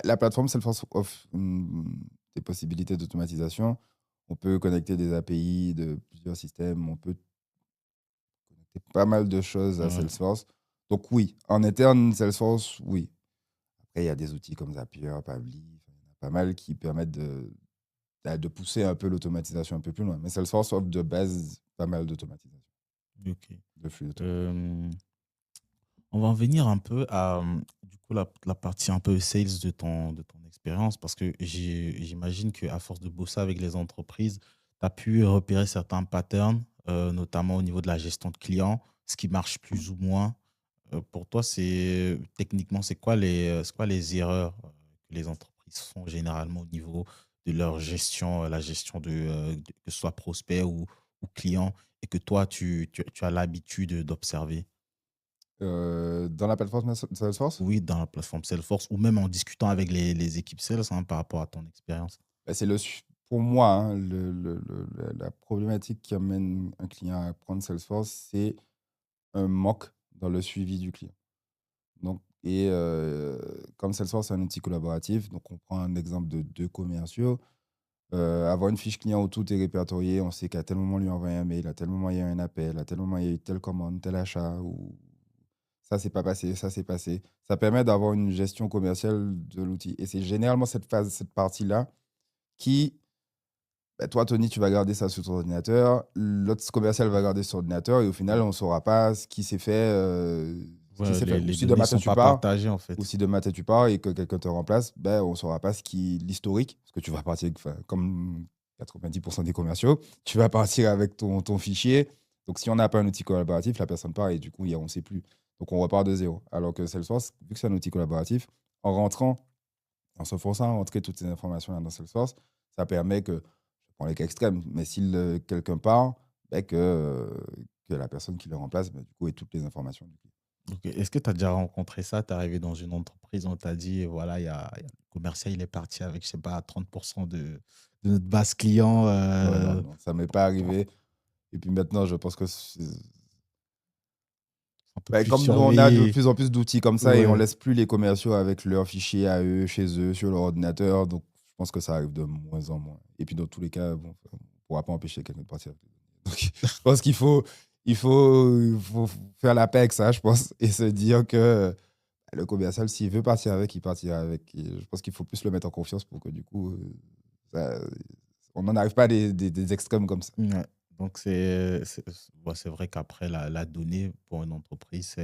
La plateforme Salesforce offre des possibilités d'automatisation. On peut connecter des API de plusieurs systèmes. On peut connecter pas mal de choses à Ouais. Salesforce. Donc oui, en interne, Salesforce, oui. Après, il y a des outils comme Zapier, Pabbly, enfin, il y en a pas mal qui permettent de pousser un peu l'automatisation un peu plus loin. Mais Salesforce offre de base pas mal d'automatisation, Ok. de flux d'automatisation. Euh, on va en venir un peu à du coup la partie un peu sales de ton expérience parce que j'imagine qu'à force de bosser avec les entreprises, tu as pu repérer certains patterns, notamment au niveau de la gestion de clients, ce qui marche plus ou moins. Pour toi, techniquement, c'est quoi les erreurs que les entreprises font généralement au niveau de leur gestion, la gestion que ce soit prospect ou client, et que toi, tu as l'habitude d'observer? Dans la plateforme Salesforce, Oui, dans la plateforme Salesforce ou même en discutant avec les équipes sales, hein, par rapport à ton expérience. bah, pour moi, hein, la problématique qui amène un client à prendre Salesforce, c'est un manque dans le suivi du client. Donc, comme Salesforce, c'est un outil collaboratif, donc on prend un exemple de deux commerciaux. Avoir une fiche client où tout est répertorié, on sait qu'à tel moment, on lui envoie un mail, à tel moment, il y a un appel, à tel moment, il y a eu telle commande, tel achat, ou ça s'est pas passé, ça s'est passé. Ça permet d'avoir une gestion commerciale de l'outil. Et c'est généralement cette partie-là qui, bah, toi, Tony, tu vas garder ça sur ton ordinateur, l'autre commercial va garder sur son ordinateur, et au final, on ne saura pas ce qui s'est fait, ce qui Ouais, s'est fait. Ou les si données demain, ne toi, sont tu pas pars, partagées, en ou fait. si demain, toi, tu pars et que quelqu'un te remplace, ben, on ne saura pas l'historique, parce que tu vas partir, enfin, comme 90% des commerciaux, tu vas partir avec ton fichier. Donc, si on n'a pas un outil collaboratif, la personne part et du coup, on ne sait plus. Donc, on repart de zéro. Alors que Salesforce, vu que c'est un outil collaboratif, en rentrant, en se forçant à rentrer toutes ces informations là dans Salesforce, ça permet que, je prends les cas extrêmes, mais si quelqu'un part, ben que la personne qui le remplace, ben, du coup, ait toutes les informations. Ok. Est-ce que tu as déjà rencontré ça? Tu es arrivé dans une entreprise, on t'a dit, voilà, il y a le commercial, il est parti avec, je sais pas, 30% de notre base client. Non, non, non, ça m'est pas arrivé. Et puis maintenant, je pense que Un peu ben, plus comme on a de surveillé. plus en plus d'outils comme ça et on Ouais. laisse plus les commerciaux avec leurs fichiers à eux, chez eux, sur leur ordinateur, donc je pense que ça arrive de moins en moins. Et puis dans tous les cas, bon, on ne pourra pas empêcher quelqu'un de partir avec les données. Donc je pense qu'il faut faire la paix avec ça, je pense, et se dire que le commercial, s'il veut partir avec, il partira avec. Et je pense qu'il faut plus le mettre en confiance pour que du coup, ça- on n'en arrive pas à des extrêmes comme ça. Ouais. Donc, ouais, c'est vrai qu'après, la donnée pour une entreprise,